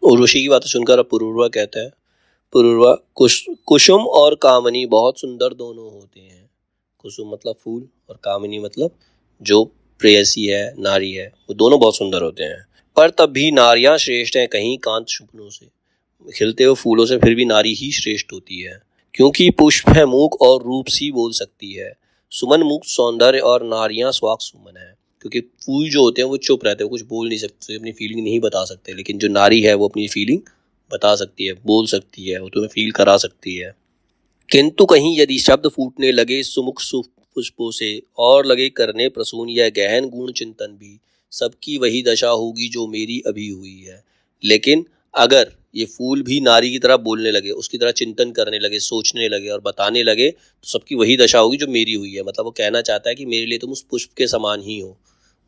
उर्वशी की बातें सुनकर अब पुरूरवा कहता है, पुरूरवा कुसुम और कामिनी बहुत सुंदर दोनों होते हैं। कुसुम मतलब फूल और कामिनी मतलब जो प्रेयसी है, नारी है, वो दोनों बहुत सुंदर होते हैं। पर तब भी नारियां श्रेष्ठ हैं कहीं कांत शुभनों से। खिलते हुए फूलों से फिर भी नारी ही श्रेष्ठ होती है, क्योंकि पुष्प है मूक और रूप सी बोल सकती है। सुमन मुक्त सौंदर्य और नारियां स्वाक सुमन है। क्योंकि फूल जो होते हैं वो चुप रहते हैं, कुछ बोल नहीं सकते, अपनी फीलिंग नहीं बता सकते, लेकिन जो नारी है वो अपनी फीलिंग बता सकती है, बोल सकती है, वो तुम्हें फील करा सकती है। किंतु कहीं यदि शब्द फूटने लगे सुमुख पुष्पों से और लगे करने प्रसून यह गहन गुण चिंतन भी, सबकी वही दशा होगी जो मेरी अभी हुई है। लेकिन अगर ये फूल भी नारी की तरह बोलने लगे, उसकी तरह चिंतन करने लगे, सोचने लगे और बताने लगे, तो सबकी वही दशा होगी जो मेरी हुई है। मतलब वो कहना चाहता है कि मेरे लिए तुम उस पुष्प के समान ही हो।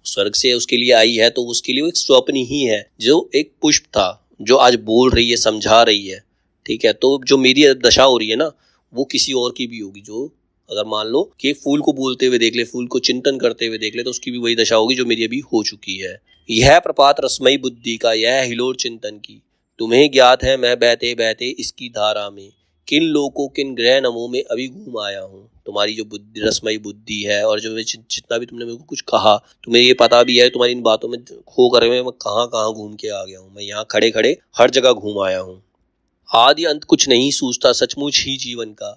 स्वर्ग से उसके लिए आई है तो उसके लिए वो एक स्वप्न ही है, जो एक पुष्प था जो आज बोल रही है, समझा रही है। ठीक है, तो जो मेरी दशा हो रही है ना, वो किसी और की भी होगी। जो अगर मान लो कि फूल को बोलते हुए देख ले, फूल को चिंतन करते हुए देख ले, तो उसकी भी वही दशा होगी जो मेरी अभी हो चुकी है। यह प्रपात रसमयी बुद्धि का, यह हिलोर चिंतन की, तुम्हें ज्ञात है मैं बहते बहते इसकी धारा में किन लोकों किन ग्रह नमों में अभी घूम आया हूँ। तुम्हारी जो बुद्धि, रसमयी बुद्धि है, और जो जितना भी तुमने मेरे को कुछ कहा, तुम्हें ये पता भी है तुम्हारी इन बातों में खो कर मैं कहाँ कहाँ घूम के आ गया हूँ। मैं यहाँ खड़े खड़े हर जगह घूम आया हूँ। आदि अंत कुछ नहीं सूझता सचमुच ही जीवन का,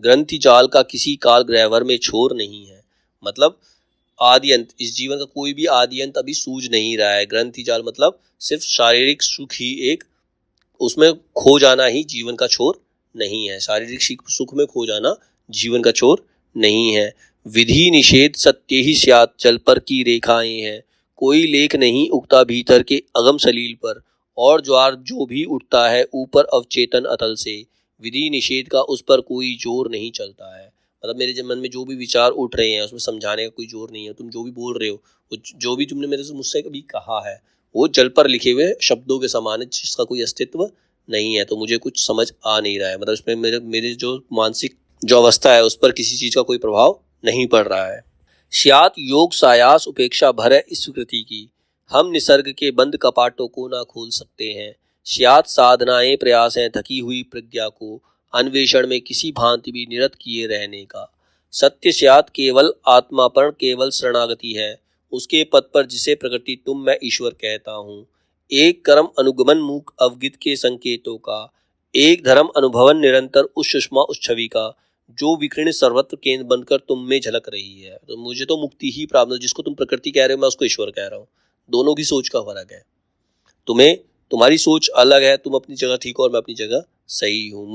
ग्रंथि जाल का किसी काल ग्रहवर में छोर नहीं है। मतलब आदि अंत, इस जीवन का कोई भी आदि अंत अभी सूझ नहीं रहा है। ग्रंथि जाल मतलब सिर्फ शारीरिक सुख ही एक, उसमें खो जाना ही जीवन का छोर नहीं है। शारीरिक सुख में खो जाना जीवन का छोर नहीं है। विधि निषेध सत्य ही स्यात्, जल पर की रेखाएं हैं, कोई लेख नहीं उगता भीतर के अगम सलील पर, और ज्वार जो भी उठता है ऊपर अवचेतन अतल से, विधि निषेध का उस पर कोई जोर नहीं चलता है। मतलब मेरे मन में जो भी विचार उठ रहे हैं उसमें समझाने का कोई जोर नहीं है। तुम जो भी बोल रहे हो, जो भी तुमने मेरे से मुझसे कभी कहा है, वो जल पर लिखे हुए शब्दों के समान है, जिसका कोई अस्तित्व नहीं है। तो मुझे कुछ समझ आ नहीं रहा है, मतलब इसमें मेरे मेरे जो मानसिक जो अवस्था है उस पर किसी चीज का कोई प्रभाव नहीं पड़ रहा है। स्यात् योग सायास उपेक्षा भर है इस स्वीकृति की, हम निसर्ग के बंद कपाटों को ना खोल सकते हैं। स्यात् साधनाएं प्रयास है थकी हुई प्रज्ञा को अन्वेषण में किसी भांति भी निरत किए रहने का। सत्य स्यात् केवल आत्मापर्ण, केवल शरणागति है उसके पद पर जिसे प्रकृति तुम मैं ईश्वर कहता हूँ। एक कर्म अनुगमन मूक अवगित के संकेतों का, एक धर्म अनुभवन निरंतर उस सुषमा उस छवि का, जो विकीर्ण सर्वत्र केंद्र बनकर तुम में झलक रही है। तो मुझे तो मुक्ति ही प्राप्त, जिसको तुम प्रकृति कह रहे हो मैं उसको ईश्वर कह रहा हूँ। दोनों की सोच का फर्क है। तुम्हें, तुम्हारी सोच अलग है, तुम अपनी जगह ठीक हो और मैं अपनी जगह सही हूँ।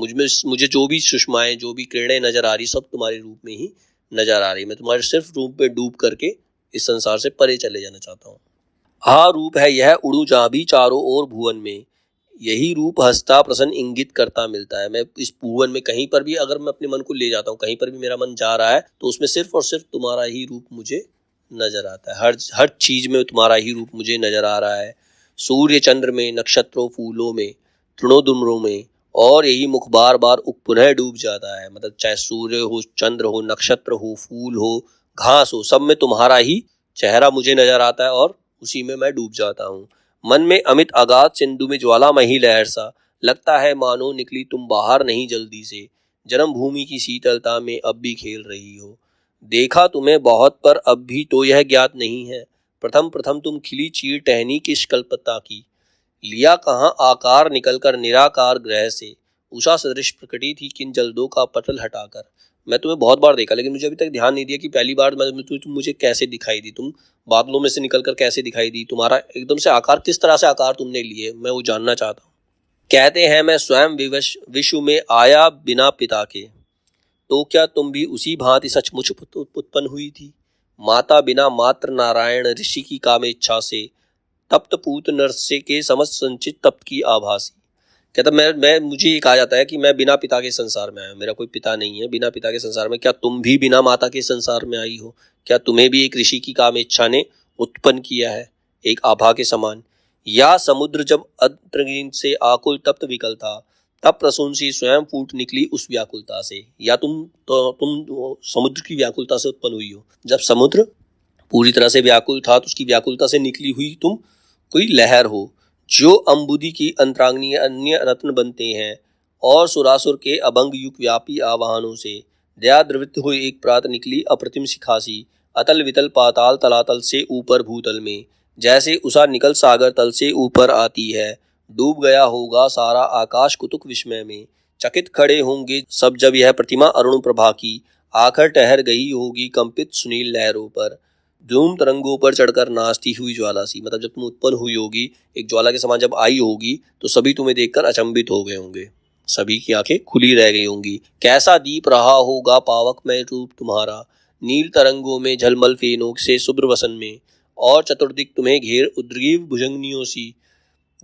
मुझे जो भी सुषमाएं, जो भी किरणें नजर आ रही, सब तुम्हारे रूप में ही नजर आ रही। मैं तुम्हारे सिर्फ रूप में डूब करके इस संसार से परे चले जाना चाहता हूँ। हाँ रूप है यह उड़ू जहाँ भी चारों ओर भुवन में, यही रूप हंसता प्रसन्न इंगित करता मिलता है। मैं इस भुवन में कहीं पर भी अगर मैं अपने मन को ले जाता हूँ, कहीं पर भी मेरा मन जा रहा है, तो उसमें सिर्फ और सिर्फ तुम्हारा ही रूप मुझे नजर आता है। हर चीज में तुम्हारा ही रूप मुझे नजर आ रहा है। सूर्य चंद्र में, नक्षत्रों फूलों में, तृणों में, और यही मुख बार बार पुनः डूब जाता है। मतलब चाहे सूर्य हो, चंद्र हो, नक्षत्र हो, फूल हो, घास हो, सब में तुम्हारा ही चेहरा मुझे नजर आता है और उसी में मैं डूब जाता हूँ। मन में अमित अगाध सिंधु में ज्वालामयी लहर सा, लगता है मानो निकली तुम बाहर नहीं जल्दी से, जन्म भूमि की शीतलता में अब भी खेल रही हो। देखा तुम्हें बहुत पर अब भी तो यह ज्ञात नहीं है, प्रथम प्रथम तुम खिली चीर टहनी किस कल्पता की, लिया कहाँ आकार निकलकर निराकार ग्रह से, उषा सदृश प्रकटी थी किन जल्दों का पटल हटाकर। मैं तुम्हें बहुत बार देखा, लेकिन मुझे अभी तक ध्यान नहीं दिया कि पहली बार तुम मुझे कैसे दिखाई दी, तुम बादलों में से निकलकर कैसे दिखाई दी, तुम्हारा एकदम से आकार, किस तरह से आकार तुमने लिए, मैं वो जानना चाहता हूँ। कहते हैं मैं स्वयं विवश विश्व में आया बिना पिता के, तो क्या तुम भी उसी भांति सचमुच उत्पन्न हुई थी। माता बिना मात्र नारायण ऋषि की कामेच्छा से, तप्त पूत नरसे के समस्त संचित तप्त की आभासी। कहता मैं मुझे ये कहा जाता है कि मैं बिना पिता के संसार में आया हूँ, मेरा कोई पिता नहीं है, बिना पिता के संसार में। क्या तुम भी बिना माता के संसार में आई हो? क्या तुम्हें भी एक ऋषि की कामेच्छा ने उत्पन्न किया है, एक आभा के समान? या समुद्र जब अंतर्गीन से आकुल तप्त विकल था, तब प्रसून सी स्वयं फूट निकली उस व्याकुलता से। या तुम समुद्र की व्याकुलता से उत्पन्न हुई हो। जब समुद्र पूरी तरह से व्याकुल था तो उसकी व्याकुलता से निकली हुई तुम कोई लहर हो, जो अम्बुदी की अंतराग्नि अन्य रत्न बनते हैं और सुरासुर के अभंग युग व्यापी आवाहनों से दया द्रवित हुई एक प्रात निकली अप्रतिम शिखासी अतल वितल पाताल तलातल से ऊपर भूतल में, जैसे उषा निकल सागर तल से ऊपर आती है। डूब गया होगा सारा आकाश कुतुक विस्मय में, चकित खड़े होंगे सब जब यह प्रतिमा अरुण प्रभा की आखिर ठहर गई होगी कंपित सुनील लहरों पर। धूम तरंगों पर चढ़कर नाचती हुई ज्वाला सी, मतलब जब तुम उत्पन्न हुई होगी एक ज्वाला के समान जब आई होगी तो सभी तुम्हें देखकर अचंभित हो गए होंगे, सभी की आंखें खुली रह गई होंगी। कैसा दीप रहा होगा पावकमय रूप तुम्हारा, नील तरंगों में झलमल फेनों से शुभ्र वसन में, और चतुर्दिक तुम्हें घेर उद्ग्रीव भुजंगनियों सी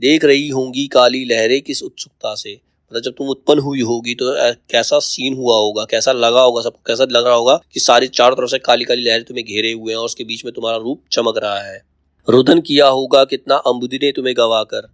देख रही होंगी काली लहरें किस उत्सुकता से। मतलब जब तुम उत्पन्न हुई होगी तो कैसा सीन हुआ होगा, कैसा लगा होगा, सबको कैसा लग रहा होगा कि सारी चारों तरफ से काली काली लहरें तुम्हें घेरे हुए हैं और उसके बीच में तुम्हारा रूप चमक रहा है। रुदन किया होगा कितना अम्बुदी ने तुम्हें गवाकर,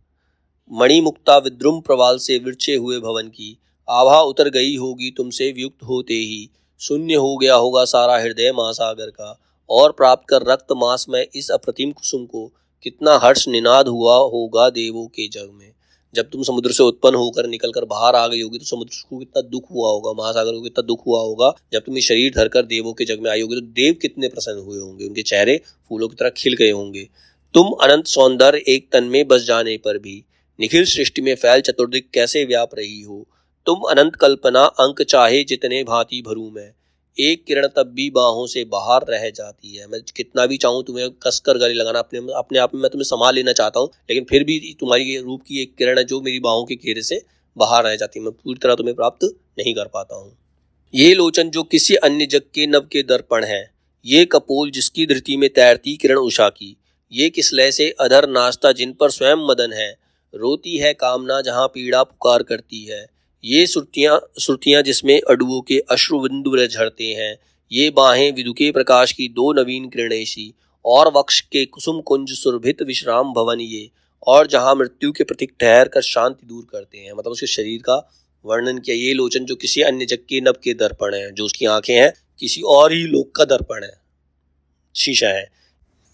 मणिमुक्ता विद्रुम प्रवाल से विरचे हुए भवन की आभा उतर गई होगी तुमसे वियुक्त होते ही। शून्य हो गया होगा सारा हृदय महासागर का, और प्राप्त कर रक्त मास में इस अप्रतिम कुसुम को कितना हर्ष निनाद हुआ होगा देवों के जग में। जब तुम समुद्र से उत्पन्न होकर निकल कर बाहर आ गई होगी तो समुद्र को कितना दुख हुआ होगा, महासागर को कितना दुख हुआ होगा। जब तुम ये शरीर धरकर देवों के जग में आई होगी तो देव कितने प्रसन्न हुए होंगे, उनके चेहरे फूलों की तरह खिल गए होंगे। तुम अनंत सौंदर्य एक तन में बस जाने पर भी निखिल सृष्टि में फैल चतुर्दिक कैसे व्याप रही हो। तुम अनंत कल्पना अंक चाहे जितने भांति भरूं मैं, एक किरण तब भी बाहों से बाहर रह जाती है। मैं कितना भी चाहूं तुम्हें कसकर गले लगाना, अपने आप में मैं तुम्हें संभाल लेना चाहता हूं, लेकिन फिर भी तुम्हारी रूप की एक किरण है जो मेरी बाहों के घेरे से बाहर रह जाती है, मैं पूरी तरह तुम्हें प्राप्त नहीं कर पाता हूँ। ये लोचन जो किसी अन्य जग के नव के दर्पण है, ये कपोल जिसकी धरती में तैरती किरण उषा की, ये किसलय से अधर नाचता जिन पर स्वयं मदन है, रोती है कामना जहाँ पीड़ा पुकार करती है। ये सुरतियाँ जिसमें अडुओं के अश्रुबिंदु झरते हैं, ये बाहें विदुके प्रकाश की दो नवीन किरणेशी, और वक्ष के कुसुम कुंज सुरभित विश्राम भवन ये, और जहाँ मृत्यु के प्रतीक ठहर कर शांति दूर करते हैं। मतलब उसके शरीर का वर्णन किया। ये लोचन जो किसी अन्य जग के नभ के दर्पण है, जो उसकी आंखें हैं किसी और ही लोक का दर्पण है, शीशा है।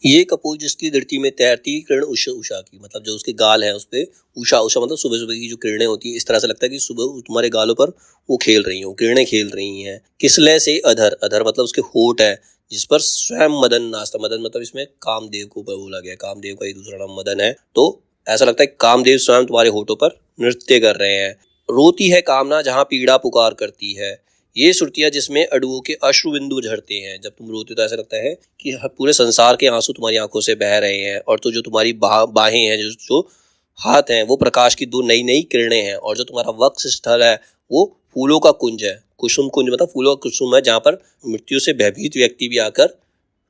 ये कपूर जिसकी धरती में तैरती किरण उषा की, मतलब जो उसके गाल है उस पे उषा मतलब सुबह सुबह की जो किरणें होती है, इस तरह से लगता है कि सुबह तुम्हारे गालों पर वो खेल रही हो, किरणें खेल रही हैं। किसलय से अधर मतलब उसके होठ है जिस पर स्वयं मदन नाचता। मदन मतलब इसमें कामदेव को बोला गया, कामदेव का ही दूसरा नाम मदन है, तो ऐसा लगता है कामदेव स्वयं तुम्हारे होठों पर नृत्य कर रहे हैं। रोती है कामना जहाँ पीड़ा पुकार करती है, ये सुरतियाँ जिसमें अडुओं के अश्रुबिंदु झरते हैं। जब तुम रोते हो तो ऐसा लगता है कि पूरे संसार के आंसू तुम्हारी आंखों से बह रहे हैं, और तो जो तुम्हारी बाहें हैं, जो हाथ हैं, वो प्रकाश की दो नई नई किरणें हैं, और जो तुम्हारा वक्ष स्थल है वो फूलों का कुंज है। कुसुम कुंज मतलब फूलों का कुसुम है, जहाँ पर मृत्यु से भयभीत व्यक्ति भी आकर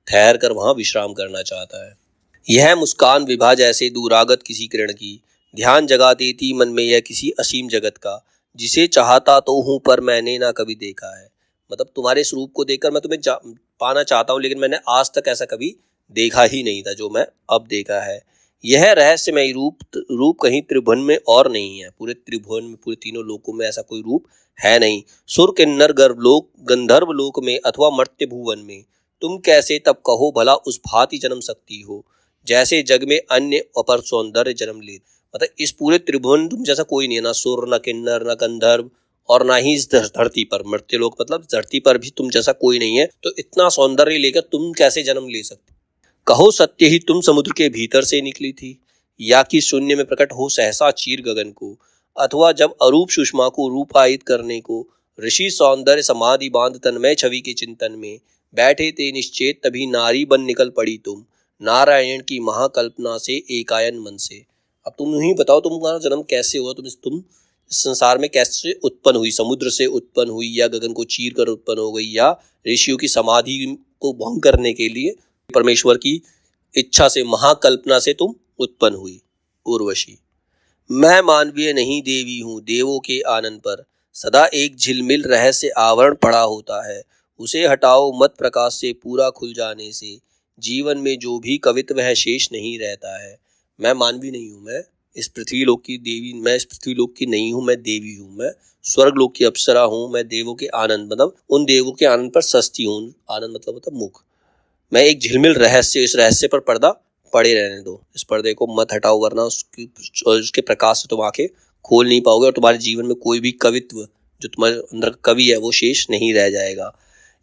ठहर कर वहां विश्राम करना चाहता है। यह मुस्कान विभा जैसे दूरागत किसी किरण की, ध्यान जगा देती मन में यह किसी असीम जगत का, जिसे चाहता तो हूं पर मैंने ना कभी देखा है। मतलब तुम्हारे स्वरूप को देखकर मैं तुम्हें पाना चाहता हूं, लेकिन मैंने आज तक ऐसा कभी देखा ही नहीं था जो मैं अब देखा है। यह रहस्यमय रूप कहीं त्रिभुवन में और नहीं है। पूरे त्रिभुवन में, पूरे तीनों लोकों में ऐसा कोई रूप है नहीं। सुर किन्नर गर्भलोक गंधर्व लोक में अथवा मर्त्य भुवन में तुम कैसे तब कहो भला उस भांति जन्म सकती हो, जैसे जग में अन्य अपर सौंदर्य जन्म ले। मतलब इस पूरे त्रिभुवन तुम जैसा कोई नहीं है, ना सुर, ना किन्नर, ना गंधर्व, और ना ही इस धरती पर, मर्त्य लोक मतलब धरती पर भी तुम जैसा कोई नहीं है, तो इतना सौंदर्य लेकर तुम कैसे जन्म ले सकते। कहो सत्य ही तुम समुद्र के भीतर से निकली थी, या कि शून्य में प्रकट हो सहसा चीर गगन को, अथवा जब अरूप सुषमा को रूपायित करने को ऋषि सौंदर्य समाधि बांध तन्मय छवि के चिंतन में बैठे थे निश्चेत, तभी नारी बन निकल पड़ी तुम नारायण की महाकल्पना से एकायन मन से। अब तुम ही बताओ तुम्हारा जन्म कैसे हुआ, तुम इस संसार में कैसे उत्पन्न हुई। समुद्र से उत्पन्न हुई, या गगन को चीर कर उत्पन्न हो गई, या ऋषियों की समाधि को भंग करने के लिए परमेश्वर की इच्छा से, महाकल्पना से तुम उत्पन्न हुई। उर्वशी, मैं मानवीय नहीं देवी हूँ, देवों के आनंद पर सदा एक झिलमिल रहस्य आवरण पड़ा होता है, उसे हटाओ मत प्रकाश से पूरा खुल जाने से जीवन में जो भी कवित्व है शेष नहीं रहता है। मैं मानवी नहीं हूँ, मैं इस पृथ्वी लोक की देवी, मैं इस पृथ्वी लोक की नहीं हूँ, मैं देवी हूँ, मैं स्वर्ग लोक की अप्सरा हूँ, मैं देवों के आनंद मतलब उन देवों के आनंद पर सस्ती हूँ। आनंद मतलब मुख। मैं एक झिलमिल रहस्य, इस रहस्य पर पर्दा पड़े रहने दो, इस पर्दे को मत हटाओ, वरना उसके प्रकाश से तुम आंखें खोल नहीं पाओगे और तुम्हारे जीवन में कोई भी कवित्व जो तुम्हारे अंदर कवि है वो शेष नहीं रह जाएगा।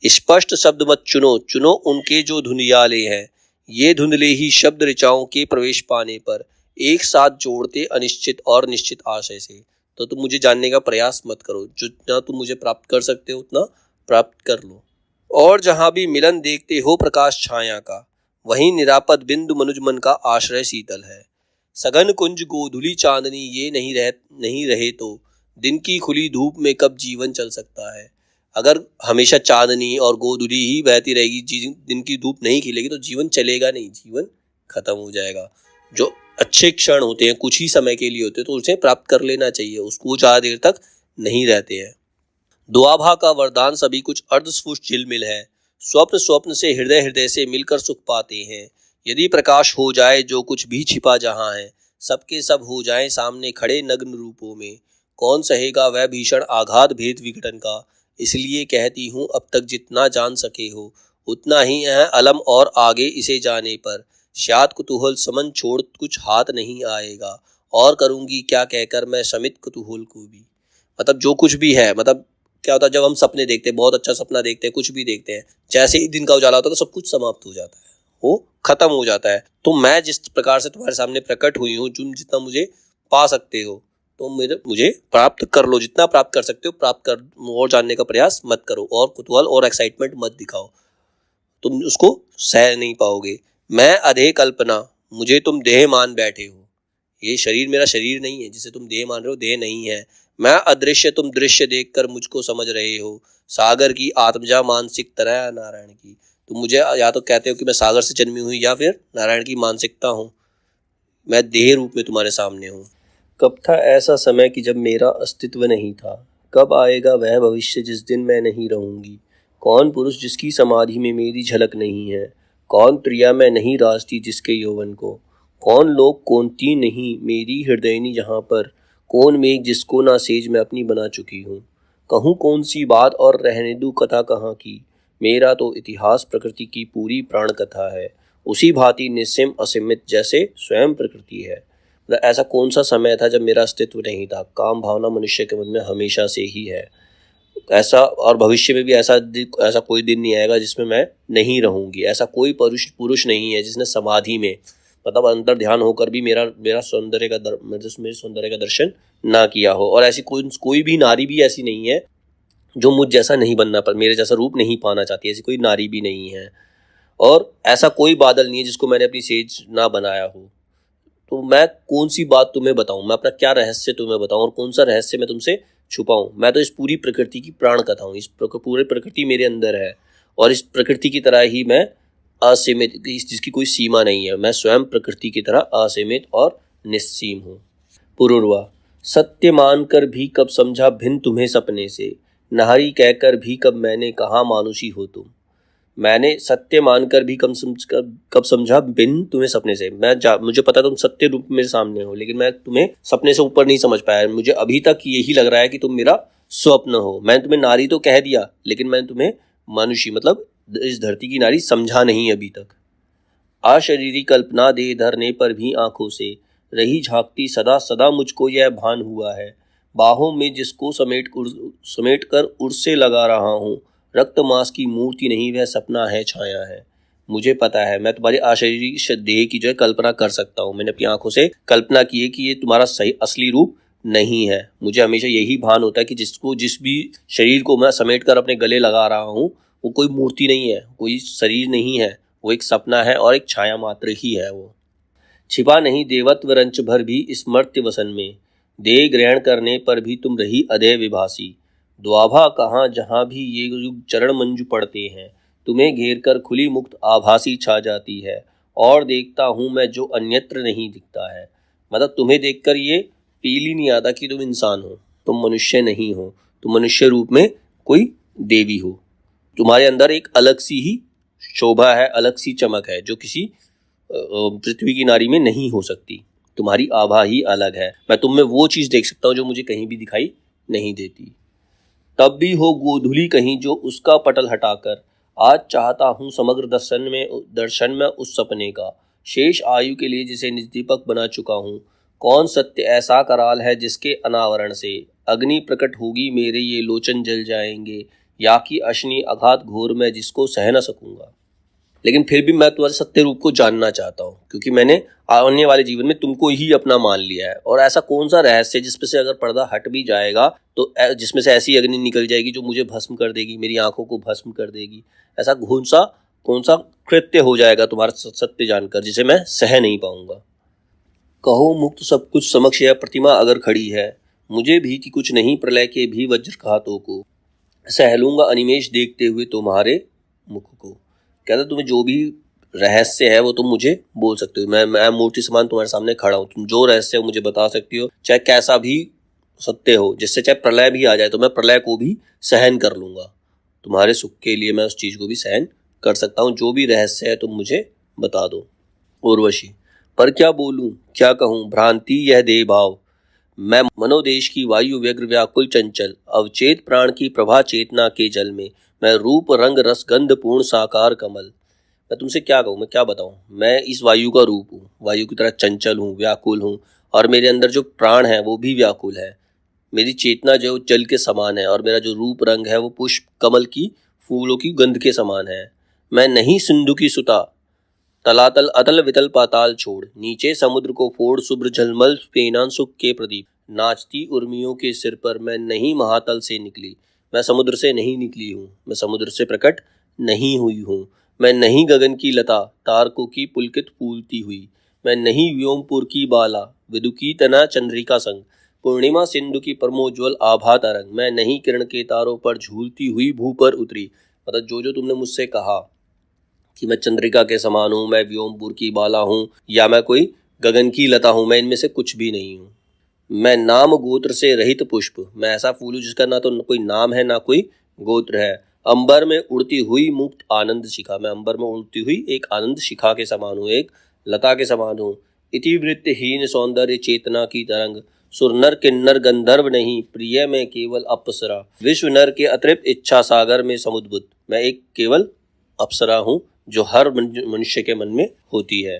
स्पष्ट शब्द मत चुनो, चुनो उनके जो धुंधियाले हैं। ये धुंधले ही शब्द ऋचाओं के प्रवेश पाने पर एक साथ जोड़ते अनिश्चित और निश्चित आशय से। तो तुम मुझे जानने का प्रयास मत करो, जितना तुम मुझे प्राप्त कर सकते हो उतना प्राप्त कर लो। और जहाँ भी मिलन देखते हो प्रकाश छाया का, वहीं निरापद बिंदु मनुज मन का आश्रय शीतल है। सघन कुंज गोधुली चांदनी ये नहीं रहे तो दिन की खुली धूप में कब जीवन चल सकता है। अगर हमेशा चांदनी और गोधुली ही बहती रहेगी, दिन की धूप नहीं खिलेगी, तो जीवन चलेगा नहीं, जीवन खत्म हो जाएगा। जो अच्छे क्षण होते हैं कुछ ही समय के लिए होते हैं, तो उसे प्राप्त कर लेना चाहिए, उसको ज्यादा देर तक नहीं रहते हैं। दुआभा का वरदान सभी कुछ अर्धस्फुट झिलमिल है। स्वप्न स्वप्न से हृदय हृदय से मिलकर सुख पाते हैं। यदि प्रकाश हो जाए जो कुछ भी छिपा जहां है, सबके सब हो जाएं सामने खड़े नग्न रूपों में, कौन सहेगा वह भीषण आघात भेद विघटन का। इसलिए कहती हूँ अब तक जितना जान सके हो उतना ही है अलम, और आगे इसे जाने पर शायद कुतूहल समन छोड़ कुछ हाथ नहीं आएगा। और करूंगी क्या कहकर मैं शमित कुतूहल को भी। मतलब जो कुछ भी है, मतलब क्या होता है जब हम सपने देखते हैं, बहुत अच्छा सपना देखते हैं, कुछ भी देखते हैं, जैसे ही दिन का उजाला होता है तो सब कुछ समाप्त हो जाता है, वो खत्म हो जाता है। तो मैं जिस प्रकार से तुम्हारे सामने प्रकट हुई हूँ, तुम जितना मुझे पा सकते हो तो मुझे प्राप्त कर लो, जितना प्राप्त कर सकते हो प्राप्त कर, और जानने का प्रयास मत करो, और कुतूहल और एक्साइटमेंट मत दिखाओ, तुम उसको सह नहीं पाओगे। मैं अधे कल्पना मुझे तुम देह मान बैठे हो। ये शरीर मेरा शरीर नहीं है, जिसे तुम देह मान रहे हो देह नहीं है। मैं अदृश्य तुम दृश्य देखकर मुझको समझ रहे हो। सागर की आत्मजा मानसिक तरह नारायण की। तुम मुझे या तो कहते हो कि मैं सागर से जन्मी हुई, या फिर नारायण की मानसिकता हूँ, मैं देह रूप में तुम्हारे सामने हूँ। कब था ऐसा समय कि जब मेरा अस्तित्व नहीं था? कब आएगा वह भविष्य जिस दिन मैं नहीं रहूंगी? कौन पुरुष जिसकी समाधि में मेरी झलक नहीं है? कौन प्रिया मैं नहीं राजती जिसके यौवन को? कौन लोक कौनती नहीं मेरी हृदयनी जहाँ पर? कौन मेघ जिसको ना सेज मैं अपनी बना चुकी हूँ? कहूँ कौन सी बात और रहने दूँ कथा कहाँ की? मेरा तो इतिहास प्रकृति की पूरी प्राण कथा है, उसी भांति निस्सीम असीमित जैसे स्वयं प्रकृति है। मतलब ऐसा कौन सा समय था जब मेरा अस्तित्व नहीं था? काम भावना मनुष्य के मन में हमेशा से ही है ऐसा, और भविष्य में भी ऐसा कोई दिन नहीं आएगा जिसमें मैं नहीं रहूंगी। ऐसा कोई पुरुष नहीं है जिसने समाधि में, मतलब अंतर ध्यान होकर भी मेरे सौंदर्य का दर्शन ना किया हो। और ऐसी कोई भी नारी भी ऐसी नहीं है जो मुझ जैसा नहीं बनना, पर मेरे जैसा रूप नहीं पाना चाहती, ऐसी कोई नारी भी नहीं है। और ऐसा कोई बादल नहीं है जिसको मैंने अपनी सेज ना बनाया हो। तो मैं कौन सी बात तुम्हें बताऊं, मैं अपना क्या रहस्य तुम्हें बताऊं, और कौन सा रहस्य मैं तुमसे छुपाऊं? मैं तो इस पूरी प्रकृति की प्राण कथा हूं, इस पूरे प्रकृति मेरे अंदर है, और इस प्रकृति की तरह ही मैं असीमित, जिसकी कोई सीमा नहीं है। मैं स्वयं प्रकृति की तरह असीमित और निस्सीम हूँ। पुरुरवा, सत्य मानकर भी कब समझा भिन्न तुम्हें सपने से, नारी कहकर भी कब मैंने कहा मानुषी हो तुम। मैंने सत्य मानकर भी कब समझा भिन्न तुम्हें सपने से। मुझे पता तुम सत्य रूप मेरे सामने हो, लेकिन मैं तुम्हें सपने से ऊपर नहीं समझ पाया। मुझे अभी तक यही लग रहा है कि तुम मेरा स्वप्न हो। मैंने तुम्हें नारी तो कह दिया, लेकिन मैंने तुम्हें मनुष्य मतलब इस धरती की नारी समझा नहीं अभी तक। अशरीरी कल्पना दे धरने पर भी आंखों से रही झांकती सदा सदा मुझको यह भान हुआ है। बाहों में जिसको समेट कर उर से लगा रहा हूँ, रक्त मांस की मूर्ति नहीं वह सपना है छाया है। मुझे पता है मैं तुम्हारी अशरीरी देह की जो है कल्पना कर सकता हूँ। मैंने अपनी आंखों से कल्पना की है कि ये तुम्हारा सही असली रूप नहीं है। मुझे हमेशा यही भान होता है कि जिस भी शरीर को मैं समेट कर अपने गले लगा रहा हूँ वो कोई मूर्ति नहीं है, कोई शरीर नहीं है, वो एक सपना है और एक छाया मात्र ही है। वो छिपा नहीं देवत्व रंच भर भी स्मर्त्य वसन में, देह ग्रहण करने पर भी तुम रही अदय विभासी। द्वाभा कहाँ जहाँ भी ये युग चरण मंजू पड़ते हैं, तुम्हें घेर कर खुली मुक्त आभासी छा जाती है। और देखता हूँ मैं जो अन्यत्र नहीं दिखता है। मतलब तुम्हें देखकर ये फील ही नहीं आता कि तुम इंसान हो, तुम मनुष्य नहीं हो, तुम मनुष्य रूप में कोई देवी हो। तुम्हारे अंदर एक अलग सी ही शोभा है, अलग सी चमक है जो किसी पृथ्वी की नारी में नहीं हो सकती। तुम्हारी आभा ही अलग है। मैं तुम में वो चीज देख सकता हूँ जो मुझे कहीं भी दिखाई नहीं देती। तब भी हो गोधुली कहीं जो उसका पटल हटाकर आज चाहता हूँ समग्र दर्शन में उस सपने का। शेष आयु के लिए जिसे निज दीपक बना चुका हूँ। कौन सत्य ऐसा कराल है जिसके अनावरण से अग्नि प्रकट होगी, मेरे ये लोचन जल जाएंगे, या कि अशनि अघात घोर मैं जिसको सह न सकूंगा। लेकिन फिर भी मैं तुम्हारे सत्य रूप को जानना चाहता हूँ, क्योंकि मैंने आने वाले जीवन में तुमको ही अपना मान लिया है। और ऐसा कौन सा रहस्य जिसमें से अगर पर्दा हट भी जाएगा तो जिसमें से ऐसी अग्नि निकल जाएगी जो मुझे भस्म कर देगी, मेरी आंखों को भस्म कर देगी। ऐसा कौन सा कृत्य हो जाएगा तुम्हारा सत्य जानकर जिसे मैं सह नहीं पाऊंगा। कहो मुक्त सब कुछ समक्ष यह प्रतिमा अगर खड़ी है, मुझे भीति कुछ नहीं प्रलय के भी वज्रघातों को, सह लूंगा अनिमेष देखते हुए तुम्हारे मुख को। कहता तुम्हें जो भी रहस्य है वो तुम मुझे बोल सकते हो, मैं मूर्ति समान तुम्हारे सामने खड़ा हूँ, तुम जो रहस्य हो मुझे बता सकती हो, चाहे कैसा भी सत्य हो, जिससे चाहे प्रलय भी आ जाए तो मैं प्रलय को भी सहन कर लूंगा। तुम्हारे सुख के लिए मैं उस चीज को भी सहन कर सकता हूँ, जो भी रहस्य है तुम मुझे बता दो। उर्वशी, पर क्या बोलूं क्या कहूं, भ्रांति यह देह भाव, मैं मनोदेश की वायु व्यग्र व्याकुल चंचल, अवचेत प्राण की प्रभा चेतना के जल में, मैं रूप रंग रस गंध पूर्ण साकार कमल। मैं तुमसे क्या कहूँ, मैं क्या बताऊँ, मैं इस वायु का रूप हूँ, वायु की तरह चंचल हूँ, व्याकुल हूँ, और मेरे अंदर जो प्राण है वो भी व्याकुल है। मेरी चेतना जो जल के समान है, और मेरा जो रूप रंग है वो पुष्प कमल की फूलों की गंध के समान है। मैं नहीं सिंधु की सुता, तलातल अतल वितल पाताल छोड़, नीचे समुद्र को फोड़, शुभ्र झलमल पेनान सुख के प्रदीप, नाचती उर्मियों के सिर पर मैं नहीं महातल से निकली। मैं समुद्र से नहीं निकली हूँ, मैं समुद्र से प्रकट नहीं हुई हूँ। मैं नहीं गगन की लता, तारकों की पुलकित फूलती हुई, मैं नहीं व्योमपुर की बाला, विदुकी तना चंद्रिका संग, पूर्णिमा सिंधु की परमोज्वल आभा तरंग, मैं नहीं किरण के तारों पर झूलती हुई भू पर उतरी। मतलब जो तुमने मुझसे कहा कि मैं चंद्रिका के समान हूँ, मैं व्योमपुर की बाला हूँ, या मैं कोई गगन की लता हूँ, मैं इनमें से कुछ भी नहीं हूँ। मैं नाम गोत्र से रहित पुष्प, मैं ऐसा फूल हूँ जिसका ना तो कोई नाम है ना कोई गोत्र है। अंबर में उड़ती हुई मुक्त आनंद शिखा, मैं अंबर में उड़ती हुई एक आनंद शिखा के समान हूँ, एक लता के समान हूँ। इतिवृत्तहीन सौंदर्य चेतना की तरंग, सुर नर किन्नर गंधर्व नहीं, प्रिय में केवल अप्सरा, विश्व नर के अतृप्त इच्छा सागर में समुद्भुत, मैं एक केवल अप्सरा हूँ जो हर मनुष्य के मन में होती है।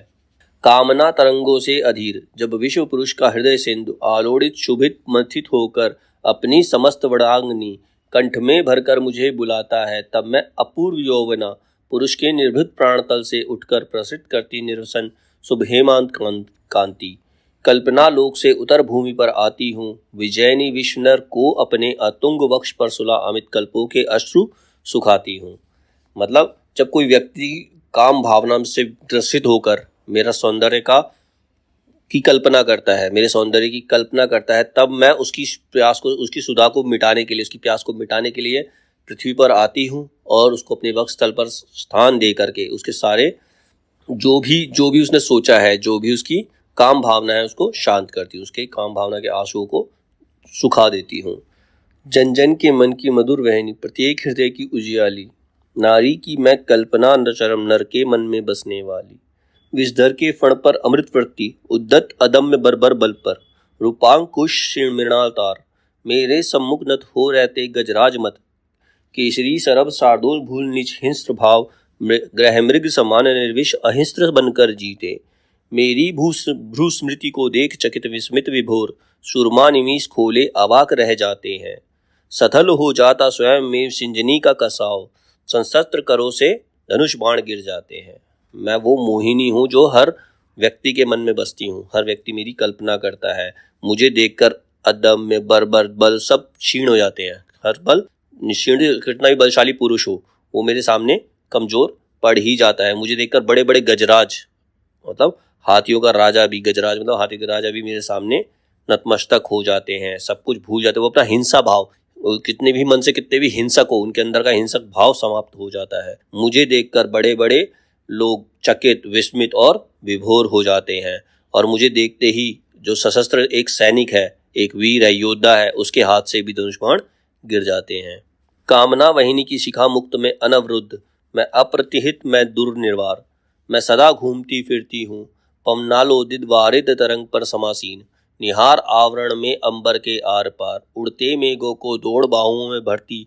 कामना तरंगों से अधीर, जब विश्व पुरुष का हृदय सिंधु आलोड़ित शुभित मंथित होकर अपनी समस्त वड़ांगनी कंठ में भरकर मुझे बुलाता है, तब मैं अपूर्व यौवना पुरुष के निर्भीत प्राणतल से उठकर प्रसिद्ध करती निर्वसन शुभहेमांत कांति, कल्पना लोक से उतर भूमि पर आती हूँ, विजयनी विश्वनर को अपने अतुंग वक्ष पर सुला अमित कल्पों के अश्रु सुखाती हूँ। मतलब जब कोई व्यक्ति काम भावना से ग्रसित होकर मेरा सौंदर्य की कल्पना करता है, मेरे सौंदर्य की कल्पना करता है, तब मैं उसकी प्यास को, उसकी सुधा को मिटाने के लिए, उसकी प्यास को मिटाने के लिए पृथ्वी पर आती हूँ और उसको अपने वक्ष स्थल पर स्थान दे करके उसके सारे जो भी उसने सोचा है, जो भी उसकी काम भावना है, उसको शांत करती हूँ, उसके काम भावना के आंसुओं को सुखा देती हूँ। जन जन के मन की मधुर वहनी, प्रत्येक हृदय की उजियाली, नारी की मैं कल्पना चरम नर के मन में बसने वाली, विषधर के फण पर अमृत वृत्ति, उद्दत अदम्य बर्बर बल पर, रूपांकुश क्षीण मृणाल तार, मेरे सम्मुख नत हो रहते गजराज मत, केसरी सरब शार्दूल भूल निज हिंस्र भाव, ग्रह मृग समान निर्विष अहिंस्र बनकर जीते, मेरी भ्रू स्मृति को देख चकित विस्मित विभोर, सुरमा निमीश खोले अवाक रह जाते हैं, सथल हो जाता स्वयं में सिंजनी का कसाव, संशस्त्र करो से धनुष बाण गिर जाते हैं। मैं वो मोहिनी हूँ जो हर व्यक्ति के मन में बसती हूँ, हर व्यक्ति मेरी कल्पना करता है, मुझे देखकर अदम्य बर्बर बल सब क्षीण हो जाते हैं, हर बल क्षीण, कितना भी बलशाली पुरुष हो वो मेरे सामने कमजोर पड़ ही जाता है। मुझे देखकर बड़े बड़े गजराज, मतलब हाथियों का राजा भी, गजराज मतलब हाथी का राजा भी मेरे सामने नतमस्तक हो जाते हैं, सब कुछ भूल जाते हैं। वो अपना हिंसा भाव, कितने भी मन से कितने भी हिंसक हो, उनके अंदर का हिंसक भाव समाप्त हो जाता है। मुझे देखकर बड़े बड़े लोग चकित, विस्मित और विभोर हो जाते हैं, और मुझे देखते ही जो सशस्त्र एक सैनिक है, एक वीर है, योद्धा है, उसके हाथ से भी धनुष बाण गिर जाते हैं। कामना वहिनी की शिखा मुक्त में अनवरुद्ध, मैं अप्रतिहित, मैं दुर्निर्वार, मैं सदा घूमती फिरती हूँ, पमनालोदित वारिद तरंग पर समासीन, निहार आवरण में अंबर के आर पार, उड़ते मेघों को दौड़ बाहुओं में भरती,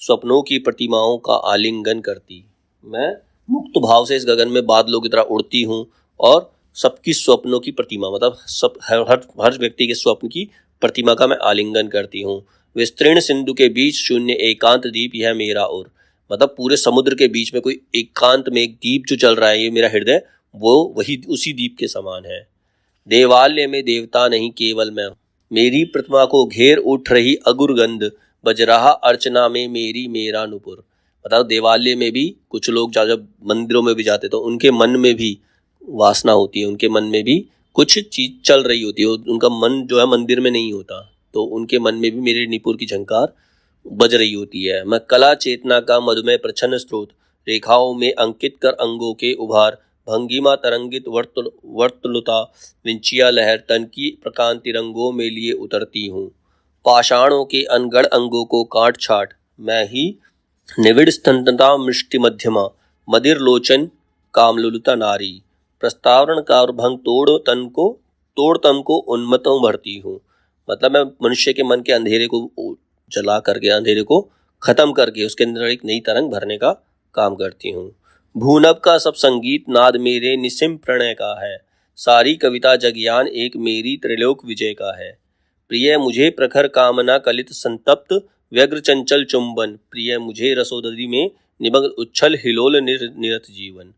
स्वप्नों की प्रतिमाओं का आलिंगन करती। मैं मुक्त भाव से इस गगन में बादलों की तरह उड़ती हूँ और सबकी स्वप्नों की प्रतिमा, मतलब सब हर व्यक्ति के स्वप्न की प्रतिमा का मैं आलिंगन करती हूँ। विस्तीर्ण सिंधु के बीच शून्य एकांत द्वीप यह मेरा और, मतलब पूरे समुद्र के बीच में कोई एकांत में एक द्वीप जो चल रहा है, ये मेरा हृदय वो वही उसी द्वीप के समान है। देवालय में देवता नहीं केवल मैं हूँ, मेरी प्रतिमा को घेर उठ रही अगुर गंध, बज रहा अर्चना में मेरी मेरा नुपुर। मतलब देवालय में भी कुछ लोग जब मंदिरों में भी जाते तो उनके मन में भी वासना होती है, उनके मन में भी कुछ चीज चल रही होती है, उनका मन जो है मंदिर में नहीं होता, तो उनके मन में भी मेरे निपुर की झंकार बज रही होती है। मैं कला चेतना का मधुमय प्रच्छन्न स्रोत, रेखाओं में अंकित कर अंगों के उभार, भंगिमा तरंगित वर्तलुता विंचिया लहर, तन की प्रकांति रंगों में लिए उतरती हूँ। पाषाणों के अनगढ़ अंगों को काट छाट, मैं ही निविड़ स्तनता मृष्टि मध्यमा, मदिर लोचन कामलुलता नारी, प्रस्तावरण का भंग तोड़ तन को उन्मतों भरती हूँ। मतलब मैं मनुष्य के मन के अंधेरे को जला करके, अंधेरे को खत्म करके उसके अंदर एक नई तरंग भरने का काम करती हूँ। भूनभ का सब संगीत नाद मेरे निसिम प्रणय का है, सारी कविता जगयान एक मेरी त्रिलोक विजय का है। प्रिय मुझे प्रखर कामना कलित संतप्त व्यग्र चंचल चुंबन, प्रिय मुझे रसोदरी में निमग्न उच्छल हिलोल निरत जीवन।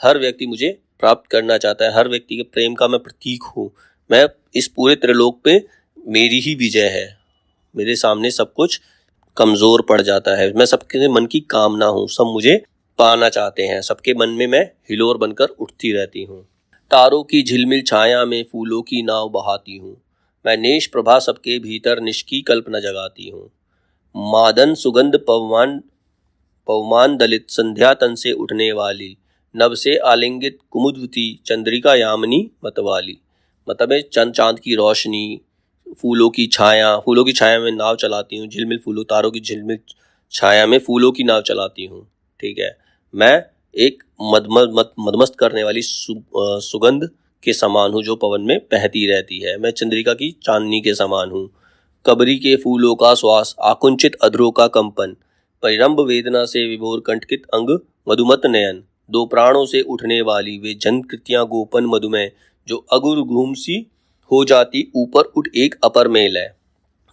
हर व्यक्ति मुझे प्राप्त करना चाहता है, हर व्यक्ति के प्रेम का मैं प्रतीक हूँ। मैं इस पूरे त्रिलोक पे मेरी ही विजय है, मेरे सामने सब कुछ कमजोर पड़ जाता है, मैं सबके मन की कामना हूँ, सब मुझे पाना चाहते हैं, सबके मन में मैं हिलोर बनकर उठती रहती हूँ। तारों की झिलमिल छाया में फूलों की नाव बहाती हूँ, मैं नेश प्रभा सबके भीतर निष्की कल्पना जगाती हूँ। मादन सुगंध पवमान दलित संध्या तन से उठने वाली, नभ से आलिंगित कुमुदवती चंद्रिका यामिनी मतवाली। मतलब चांद की रोशनी, फूलों की छाया में नाव चलाती हूँ, झिलमिल फूलों, तारों की झिलमिल छाया में फूलों की नाव चलाती हूँ। ठीक है, मैं एक मदमस्त करने वाली सुगंध के समान हूँ जो पवन में बहती रहती है। मैं चंद्रिका की चांदनी के समान हूँ। कबरी के फूलों का श्वास, आकुंचित अधरों का कंपन, परिरंभ वेदना से विभोर कंटकित अंग, मधुमत नयन, दो प्राणों से उठने वाली वे जन कृतियां गोपन मधुमय, जो अगुर घूम सी हो जाती ऊपर उठ एक अपर मेल है।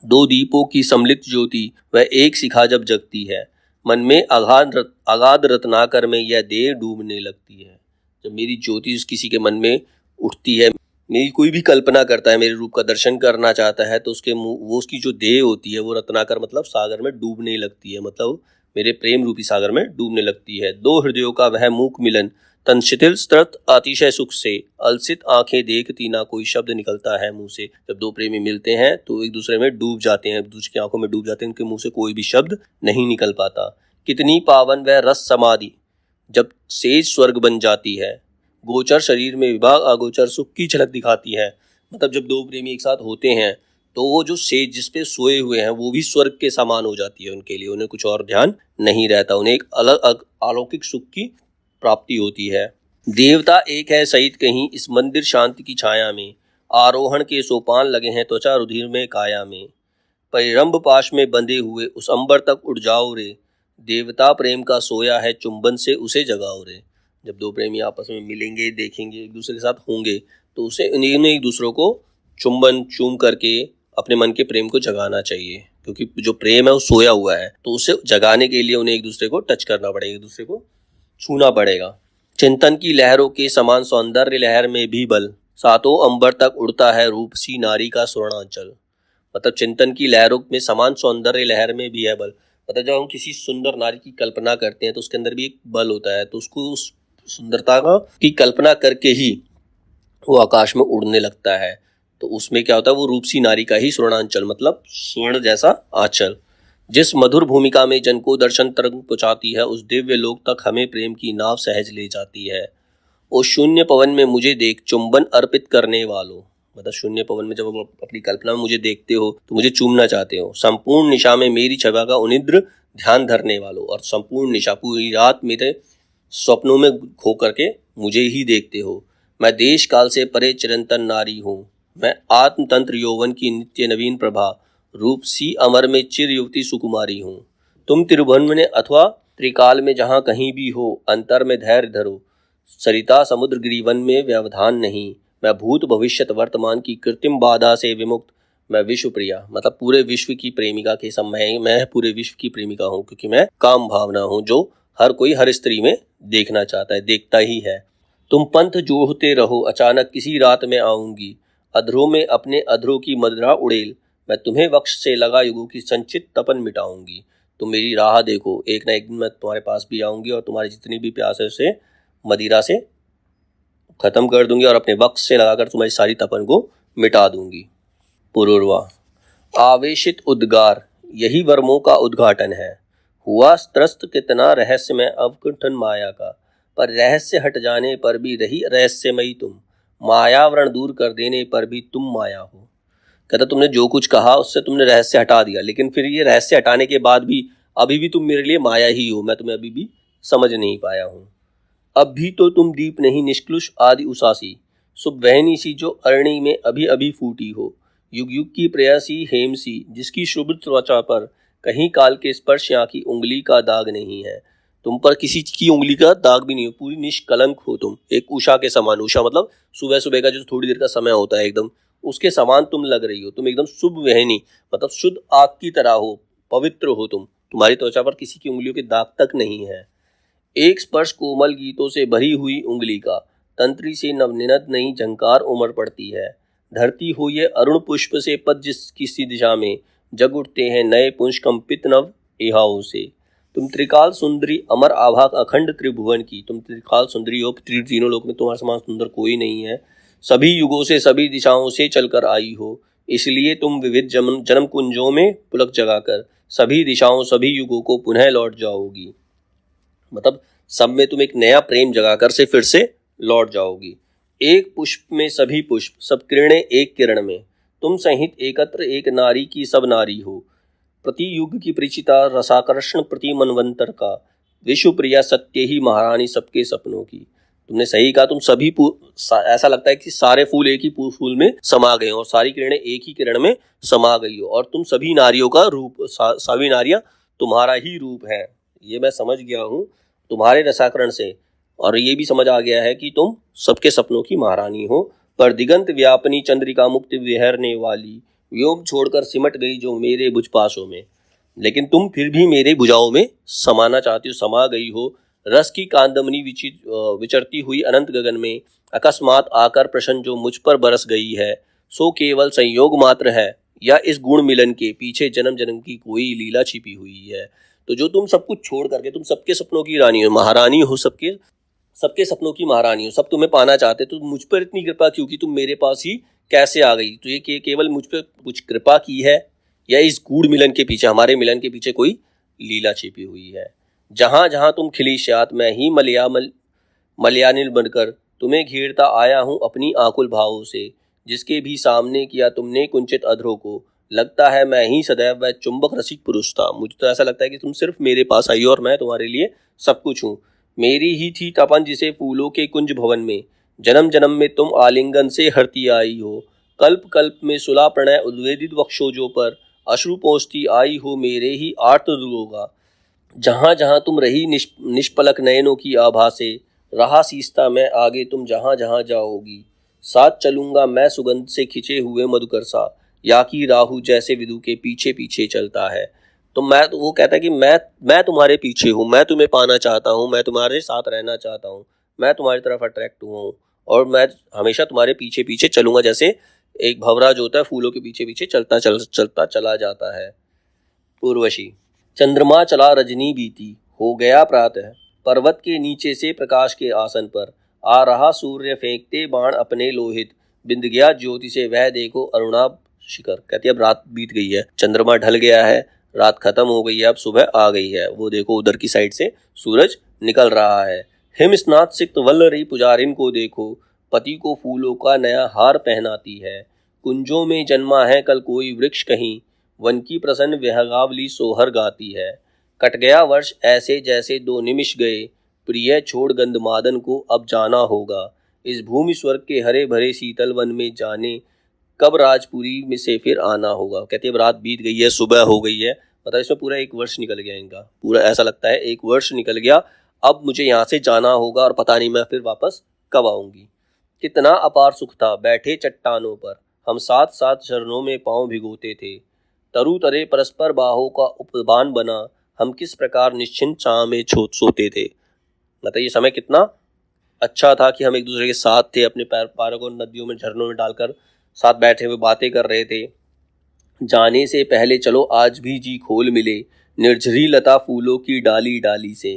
दो दीपों की सम्मिलित ज्योति, वह एक शिखा जब जगती है, मन में अगाध रत्नाकर में यह देह डूबने लगती है। जब मेरी ज्योति किसी के मन में उठती है, मेरी कोई भी कल्पना करता है, मेरे रूप का दर्शन करना चाहता है, तो उसकी जो देह होती है वो रत्नाकर मतलब सागर में डूबने लगती है, मतलब मेरे प्रेम रूपी सागर में डूबने लगती है। दो हृदयों का वह मूक मिलन, तन शिथिल स्तृत अतिशय सुख से, अलसित आंखें देखती ना कोई शब्द निकलता है मुंह से। जब दो प्रेमी मिलते हैं तो एक दूसरे में डूब जाते हैं, एक दूसरे की आंखों में डूब जाते हैं, उनके मुंह से कोई भी शब्द नहीं निकल पाता। कितनी पावन वह रस समाधि, जब सेज स्वर्ग बन जाती है, गोचर शरीर में विभाग अगोचर सुख की झलक दिखाती है। मतलब जब दो प्रेमी एक साथ होते हैं तो वो जो सेज जिसपे सोए हुए हैं वो भी स्वर्ग के समान हो जाती है उनके लिए, उन्हें कुछ और ध्यान नहीं रहता, उन्हें एक अलग अलौकिक सुख की प्राप्ति होती है। देवता एक है सहित कहीं इस मंदिर शांति की छाया में, आरोहण के सोपान लगे हैं त्वचा रुधिर में काया में, परिरंभ पाश में बंधे हुए उस अंबर तक उड़ जाओ रे, देवता प्रेम का सोया है चुंबन से उसे जगाओ रे। जब दो प्रेमी आपस में मिलेंगे, देखेंगे, एक दूसरे के साथ होंगे, तो उसे उन्हें एक दूसरों को चूम करके अपने मन के प्रेम को जगाना चाहिए, क्योंकि जो प्रेम है वो सोया हुआ है, तो उसे जगाने के लिए उन्हें एक दूसरे को टच करना पड़ेगा, एक दूसरे को छूना पड़ेगा। चिंतन की लहरों के समान सौंदर्य लहर में भी बल, सातों अंबर तक उड़ता है रूप सी नारी का स्वर्णांचल। मतलब चिंतन की लहरों में समान सौंदर्य लहर में भी है बल, मतलब जब हम किसी सुंदर नारी की कल्पना करते हैं तो उसके अंदर भी एक बल होता है, तो उसको उस सुंदरता की कल्पना करके ही वो आकाश में उड़ने लगता है। तो उसमें क्या होता है, वो रूपसी नारी का ही स्वर्णांचल, मतलब स्वर्ण जैसा आंचल, जिस मधुर भूमिका में जन को दर्शन तरंग पहुंचाती है, उस दिव्य लोक तक हमें प्रेम की नाव सहज ले जाती है। उस शून्य पवन में मुझे देख चुंबन अर्पित करने वालों, मतलब शून्य पवन में जब आप अपनी कल्पना में मुझे देखते हो तो मुझे चूमना चाहते हो। संपूर्ण निशा में मेरी छवि का उनिद्र ध्यान धरने वालों, और संपूर्ण निशा पूरी रात मेरे स्वप्नों में खो करके मुझे ही देखते हो। मैं देश काल से परे चिरंतन नारी हूँ, मैं आत्मतंत्र यौवन की नित्य नवीन प्रभा, रूप सी अमर में चिर युवती सुकुमारी हूँ। तुम त्रिभुवन में अथवा त्रिकाल में जहाँ कहीं भी हो, अंतर में धैर्य धरो, सरिता समुद्र गिरिवन में व्यवधान नहीं, मैं भूत भविष्यत वर्तमान की कृत्रिम बाधा से विमुक्त, मैं विश्व प्रिया मतलब पूरे विश्व की प्रेमिका के समय मैं पूरे विश्व की प्रेमिका हूँ, क्योंकि मैं काम भावना हूँ जो हर कोई हर स्त्री में देखना चाहता है, देखता ही है। तुम पंथ जोहते रहो, अचानक किसी रात में आऊंगी, अधरों में अपने अधरों की मदिरा उड़ेल, मैं तुम्हें वक्ष से लगा युगों की संचित तपन मिटाऊंगी। तुम मेरी राह देखो, एक ना एक दिन मैं तुम्हारे पास भी आऊंगी और तुम्हारी जितनी भी प्यास है उसे मदिरा से खत्म कर दूंगी और अपने वक्ष से लगाकर तुम्हारी सारी तपन को मिटा दूंगी। पुरुरवा। आवेशित उद्गार, यही वर्मों का उद्घाटन है। हुआ त्रस्त कितना रहस्यमय अवकुंठन माया का, पर रहस्य हट जाने पर भी रही रहस्यमयी तुम, मायावरण दूर कर देने पर भी तुम माया हो। कहता तुमने जो कुछ कहा उससे तुमने रहस्य हटा दिया, लेकिन फिर ये रहस्य हटाने के बाद भी अभी भी तुम मेरे लिए माया ही हो, मैं तुम्हें अभी भी समझ नहीं पाया हूँ। अब भी तो तुम दीप नहीं निष्कलुष आदि उसासी, सुबहनी सी जो अरणी में अभी अभी फूटी हो, युग युग की प्रेयसी हेमसी जिसकी शुभ त्वचा पर कहीं काल के स्पर्श या की उंगली का दाग नहीं है। तुम पर किसी की उंगली का दाग भी नहीं हो, पूरी निष्कलंक हो तुम, एक उषा के समान। उषा मतलब सुबह सुबह का जो थोड़ी देर का समय होता है एकदम उसके समान तुम लग रही हो। तुम एकदम शुभ वहनी मतलब शुद्ध आग की तरह हो, पवित्र हो तुम, तुम्हारी त्वचा पर किसी की उंगलियों के दाग तक नहीं है। एक स्पर्श कोमल गीतों से भरी हुई उंगली का, तंत्री से नवनिनद नई झंकार उमड़ पड़ती है। धरती हो ये अरुण पुष्प से पद जिस किसी दिशा में, जग उठते हैं नए पुंजकंपित नव इहाओं से। तुम त्रिकाल सुंदरी अमर आभा अखंड त्रिभुवन की, तुम त्रिकाल सुंदरी हो, तीनों लोक में तुम्हारे समान सुंदर कोई नहीं है। सभी युगों से सभी दिशाओं से चलकर आई हो, इसलिए तुम विविध जन्म कुंजों में पुलक जगाकर सभी दिशाओं सभी युगों को पुनः लौट जाओगी। मतलब सब में तुम एक नया प्रेम जगाकर से फिर से लौट जाओगी। एक पुष्प में सभी पुष्प, सब किरणें एक किरण में, तुम सहित एकत्र एक नारी की सब नारी हो। प्रति युग की परिचिता रसाकर्षण प्रति मनवंतर का, विश्व प्रिया सत्य ही महारानी सबके सपनों की। तुमने सही कहा, तुम सभी ऐसा लगता है कि सारे फूल एक ही फूल में समा गए और सारी किरणें एक ही किरण में समा गई हो, और तुम सभी नारियों का रूप, सभी नारियां तुम्हारा ही रूप है। ये मैं समझ गया हूँ तुम्हारे रसाकरण से, और ये भी समझ आ गया है कि तुम सबके सपनों की महारानी हो। पर दिगंत व्यापनी चंद्रिका मुक्ति विहरने वाली, व्योम छोड़कर सिमट गई जो मेरे भुजपाशों में, लेकिन तुम फिर भी मेरे भुजाओं में समाना चाहती हो, समा गई हो। रस की कांदमनी विचरती हुई अनंत गगन में अकस्मात आकर प्रश्न जो मुझ पर बरस गई है, सो केवल संयोग मात्र है या इस गुण मिलन के पीछे जन्म जन्म की कोई लीला छिपी हुई है। तो जो तुम सब कुछ छोड़ करके तुम सबके सपनों की रानी हो, महारानी हो, सबके सबके सपनों की महारानी हो, सब तुम्हें पाना चाहते, तो मुझ पर इतनी कृपा क्यों कि तुम मेरे पास ही कैसे आ गई? तो ये केवल मुझ पर कुछ कृपा की है या इस गूढ़ मिलन के पीछे, हमारे मिलन के पीछे कोई लीला छिपी हुई है? जहां जहां तुम खिली शात मैं ही मलयानिल बनकर तुम्हें घेरता आया हूं अपनी आकुल भावों से, जिसके भी सामने किया तुमने कुंचित अधरों को, लगता है मैं ही सदैव वह चुंबक रसिक पुरुष था। मुझे तो ऐसा लगता है कि तुम सिर्फ मेरे पास आई हो और मैं तुम्हारे लिए सब कुछ हूँ। मेरी ही थी तपन जिसे फूलों के कुंज भवन में, जन्म जन्म में तुम आलिंगन से हरती आई हो। कल्प कल्प में सुला प्रणय उद्वेदित वक्षोजों पर अश्रु पोंछती आई हो मेरे ही आर्तद्रोगा। जहाँ जहाँ तुम रही निष्पलक नयनों की आभा से, रहा सीसता मैं आगे तुम जहाँ जहाँ जाओगी। साथ चलूंगा मैं सुगंध से खिंचे हुए मधुकर सा, या कि राहु जैसे विदु के पीछे पीछे चलता है। तो वो कहता है कि मैं तुम्हारे पीछे हूँ, मैं तुम्हें पाना चाहता हूँ, मैं तुम्हारे साथ रहना चाहता हूँ, मैं तुम्हारी तरफ अट्रैक्ट हूँ और मैं हमेशा तुम्हारे पीछे पीछे चलूंगा, जैसे एक भंवरा जो होता है फूलों के पीछे पीछे चलता चला जाता है। उर्वशी। चंद्रमा चला रजनी बीती, हो गया प्रातः, पर्वत के नीचे से प्रकाश के आसन पर आ रहा सूर्य फेंकते बाण अपने लोहित, बिंद गया ज्योति से वह देखो अरुणाभ शिखर। कहती है अब रात बीत गई है, चंद्रमा ढल गया है, रात खत्म हो गई है, अब सुबह आ गई है। वो देखो उधर की साइड से सूरज निकल रहा है। हिम स्नात सिक्त वल्लरी पुजारिन को देखो, पति को फूलों का नया हार पहनाती है। कुंजों में जन्मा है कल कोई वृक्ष कहीं, वन की प्रसन्न विहगावली सोहर गाती है। कट गया वर्ष ऐसे जैसे दो निमिष गए, प्रिय छोड़ गंधमादन को अब जाना होगा। इस भूमि स्वर्ग के हरे भरे शीतल वन में जाने कब राजपुरी में से फिर आना होगा। कहते हैं रात बीत गई है, सुबह हो गई है, मतलब इसमें पूरा एक वर्ष निकल गया इनका, पूरा ऐसा लगता है एक वर्ष निकल गया। अब मुझे यहाँ से जाना होगा और पता नहीं मैं फिर वापस कब आऊंगी। कितना अपार सुख था बैठे चट्टानों पर, हम साथ साथ झरनों में पांव भिगोते थे। तरु तरे परस्पर बाहों का उपबान बना, हम किस प्रकार निश्चिंत छांव में सोते थे। मतलब ये समय कितना अच्छा था कि हम एक दूसरे के साथ थे, अपने पैरों को नदियों में झरनों में डालकर साथ बैठे हुए बातें कर रहे थे। जाने से पहले चलो आज भी जी खोल मिले, निर्झरी लता फूलों की डाली डाली से।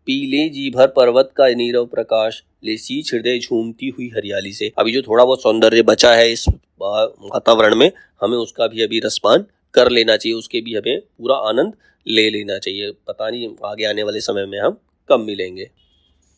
पीले जी भर पर्वत का नीरव प्रकाश, ले सींच हृदय झूमती हुई हरियाली से। अभी जो थोड़ा बहुत सौंदर्य बचा है इस वातावरण में, हमें उसका भी अभी रसपान कर लेना चाहिए, उसके भी हमें पूरा आनंद ले लेना चाहिए। पता नहीं आगे आने वाले समय में हम कब मिलेंगे।